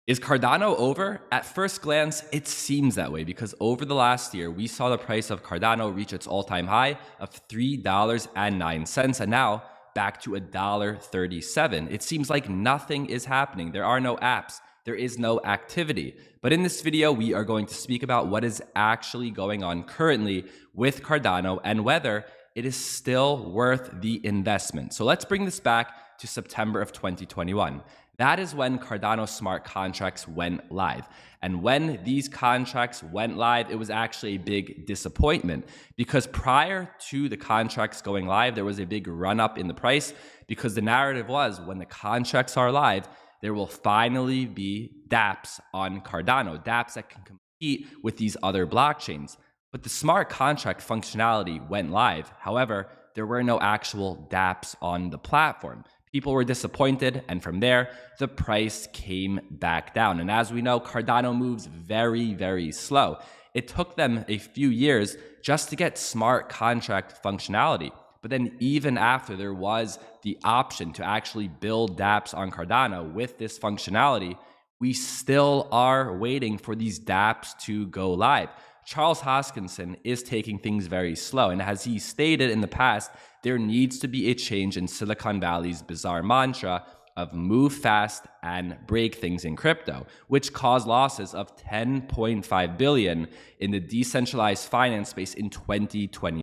Is Cardano over? At first glance, it seems that way because over the last year, we saw the price of Cardano reach its all-time high of $3.09 and now back to $1.37. It seems like nothing is happening. There are no apps. There is no activity. But in this video, we are going to speak about what is actually going on currently with Cardano and whether it is still worth the investment. So let's bring this back to September of 2021. That is when Cardano smart contracts went live. And when these contracts went live, it was actually a big disappointment because prior to the contracts going live, there was a big run up in the price because the narrative was when the contracts are live, there will finally be dApps on Cardano, dApps that can compete with these other blockchains. But the smart contract functionality went live. However, there were no actual dApps on the platform. People were disappointed, and from there, the price came back down. And as we know, Cardano moves very, very slow. It took them a few years just to get smart contract functionality. But then even after there was the option to actually build dApps on Cardano with this functionality, we still are waiting for these dApps to go live. Charles Hoskinson is taking things very slow. And as he stated in the past, there needs to be a change in Silicon Valley's bizarre mantra of move fast and break things in crypto, which caused losses of $10.5 billion in the decentralized finance space in 2020.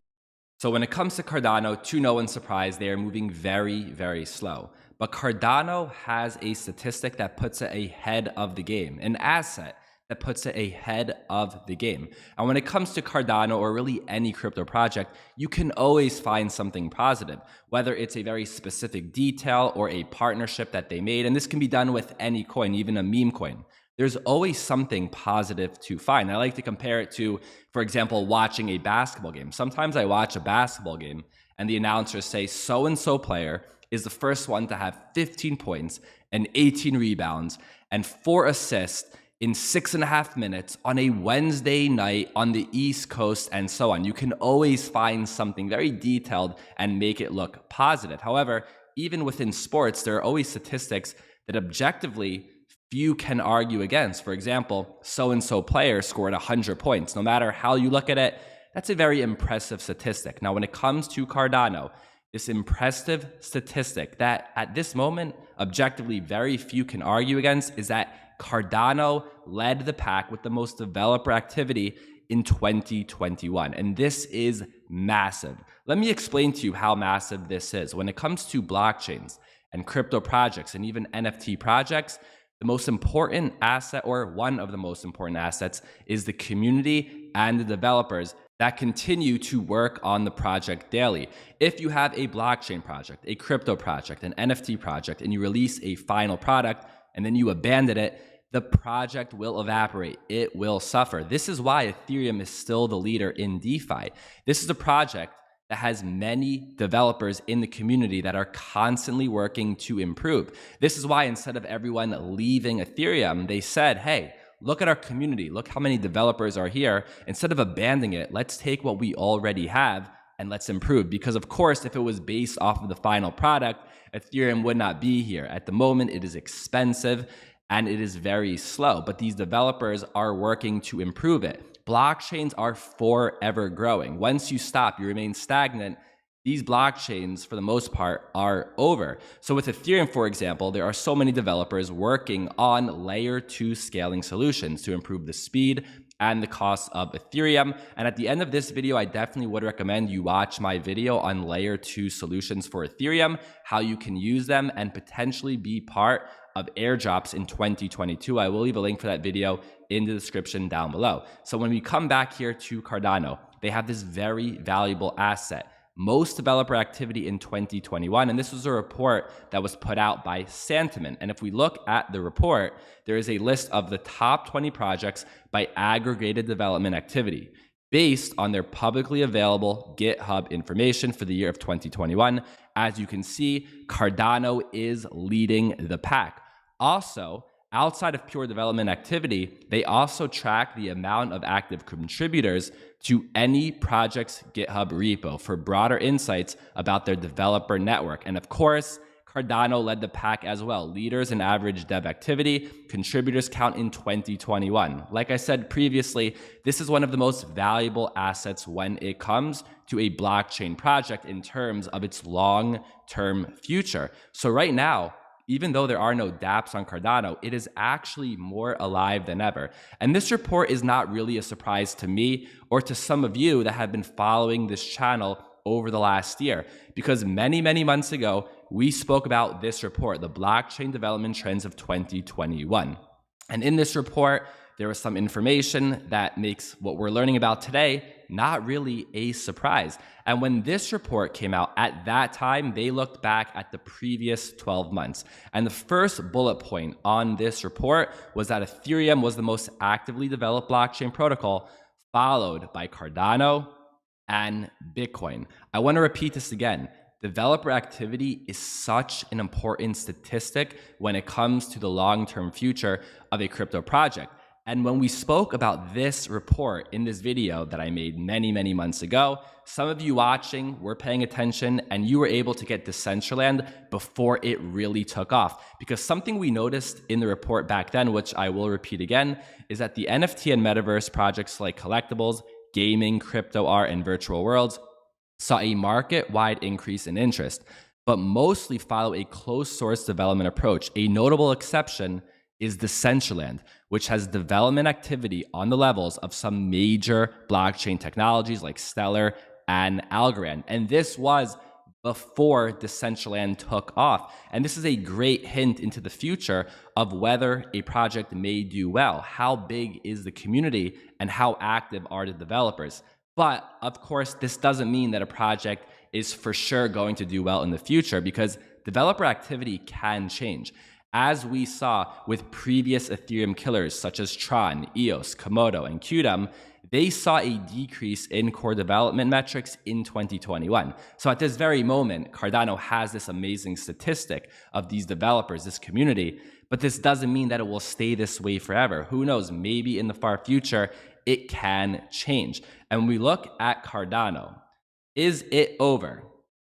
So when it comes to Cardano, to no one's surprise, they are moving very, very slow. But Cardano has a statistic that puts it ahead of the game, an asset that puts it ahead of the game. And when it comes to Cardano or really any crypto project, you can always find something positive, whether it's a very specific detail or a partnership that they made. And this can be done with any coin, even a meme coin. There's always something positive to find. I like to compare it to, for example, watching a basketball game. Sometimes I watch a basketball game and the announcers say so-and-so player is the first one to have 15 points and 18 rebounds and 4 assists in 6.5 minutes on a Wednesday night on the East Coast and so on. You can always find something very detailed and make it look positive. However, even within sports, there are always statistics that objectively few can argue against. For example, so-and-so player scored 100 points. No matter how you look at it, that's a very impressive statistic. Now, when it comes to Cardano, this impressive statistic that at this moment, objectively very few can argue against is that Cardano led the pack with the most developer activity in 2021. And this is massive. Let me explain to you how massive this is. When it comes to blockchains and crypto projects and even NFT projects, the most important asset, or one of the most important assets, is the community and the developers that continue to work on the project daily. If you have a blockchain project, a crypto project, an NFT project, and you release a final product and then you abandon it, the project will evaporate. It will suffer. This is why Ethereum is still the leader in DeFi. This is a project that has many developers in the community that are constantly working to improve. This is why instead of everyone leaving Ethereum, they said, hey, look at our community. Look how many developers are here. Instead of abandoning it, let's take what we already have and let's improve. Because of course, if it was based off of the final product, Ethereum would not be here. At the moment, it is expensive and it is very slow, but these developers are working to improve it. Blockchains are forever growing. Once you stop, you remain stagnant. These blockchains, for the most part, are over. So with Ethereum, for example, there are so many developers working on layer 2 scaling solutions to improve the speed and the cost of Ethereum. And at the end of this video, I definitely would recommend you watch my video on layer 2 solutions for Ethereum, how you can use them and potentially be part of airdrops in 2022. I will leave a link for that video in the description down below. So when we come back here to Cardano, they have this very valuable asset. Most developer activity in 2021, and this was a report that was put out by Santiment. And if we look at the report, there is a list of the top 20 projects by aggregated development activity based on their publicly available GitHub information for the year of 2021. As you can see, Cardano is leading the pack. Also, outside of pure development activity, they also track the amount of active contributors to any project's GitHub repo for broader insights about their developer network. And of course, Cardano led the pack as well. Leaders in average dev activity, contributors count in 2021. Like I said previously, this is one of the most valuable assets when it comes to a blockchain project in terms of its long-term future. So right now, even though there are no dApps on Cardano, it is actually more alive than ever. And this report is not really a surprise to me or to some of you that have been following this channel over the last year, because many months ago, we spoke about this report, the Blockchain Development Trends of 2021. And in this report, there was some information that makes what we're learning about today not really a surprise. And when this report came out, at that time, they looked back at the previous 12 months. And the first bullet point on this report was that Ethereum was the most actively developed blockchain protocol, followed by Cardano and Bitcoin. I want to repeat this again. Developer activity is such an important statistic when it comes to the long-term future of a crypto project. And when we spoke about this report in this video that I made many months ago, some of you watching were paying attention and you were able to get Decentraland before it really took off. Because something we noticed in the report back then, which I will repeat again, is that the NFT and metaverse projects like collectibles, gaming, crypto art, and virtual worlds saw a market-wide increase in interest, but mostly follow a closed source development approach. A notable exception is Decentraland, which has development activity on the levels of some major blockchain technologies like Stellar and Algorand. And this was before Decentraland took off. And this is a great hint into the future of whether a project may do well. How big is the community and how active are the developers? But of course, this doesn't mean that a project is for sure going to do well in the future, because developer activity can change. As we saw with previous Ethereum killers such as Tron, EOS, Komodo, and Qtum, they saw a decrease in core development metrics in 2021. So at this very moment, Cardano has this amazing statistic of these developers, this community, but this doesn't mean that it will stay this way forever. Who knows, maybe in the far future, it can change. And when we look at Cardano, is it over?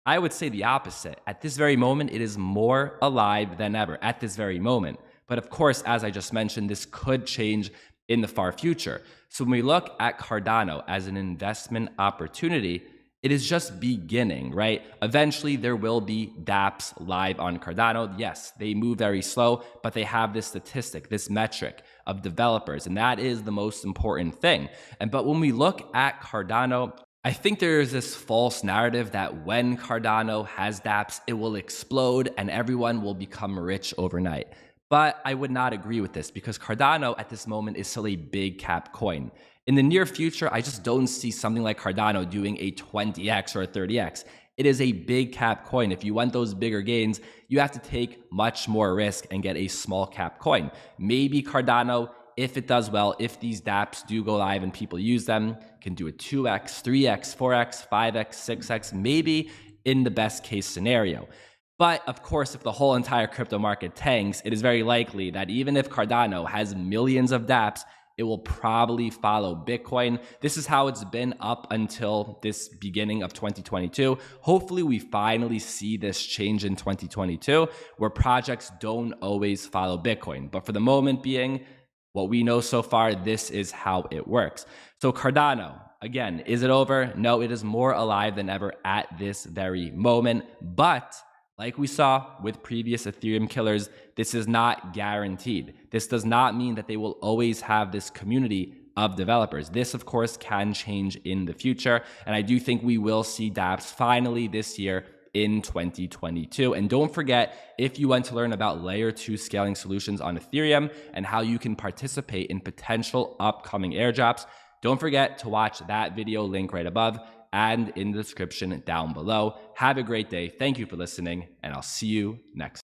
I would say the opposite. At this very moment, it is more alive than ever at this very moment. But of course, as I just mentioned, this could change in the far future. So when we look at Cardano as an investment opportunity, it is just beginning, right? Eventually, there will be dApps live on Cardano. Yes, they move very slow, but they have this statistic, this metric of developers, and that is the most important thing. But when we look at Cardano, I think there is this false narrative that when Cardano has dApps, it will explode and everyone will become rich overnight. But I would not agree with this, because Cardano at this moment is still a big cap coin. In the near future, I just don't see something like Cardano doing a 20x or a 30x. It is a big cap coin. If you want those bigger gains, you have to take much more risk and get a small cap coin. Maybe Cardano, if it does well, if these dApps do go live and people use them, can do a 2x, 3x, 4x, 5x, 6x, maybe in the best case scenario. But of course, if the whole entire crypto market tanks, it is very likely that even if Cardano has millions of dApps, it will probably follow Bitcoin. This is how it's been up until this beginning of 2022. Hopefully, we finally see this change in 2022, where projects don't always follow Bitcoin. But for the moment being, what we know so far, this is how it works. So Cardano, again, is it over? No, it is more alive than ever at this very moment. But like we saw with previous Ethereum killers, this is not guaranteed. This does not mean that they will always have this community of developers. This, of course, can change in the future. And I do think we will see dApps finally this year in 2022. And don't forget, if you want to learn about layer 2 scaling solutions on Ethereum and how you can participate in potential upcoming airdrops, don't forget to watch that video link right above and in the description down below. Have a great day. Thank you for listening, and I'll see you next time.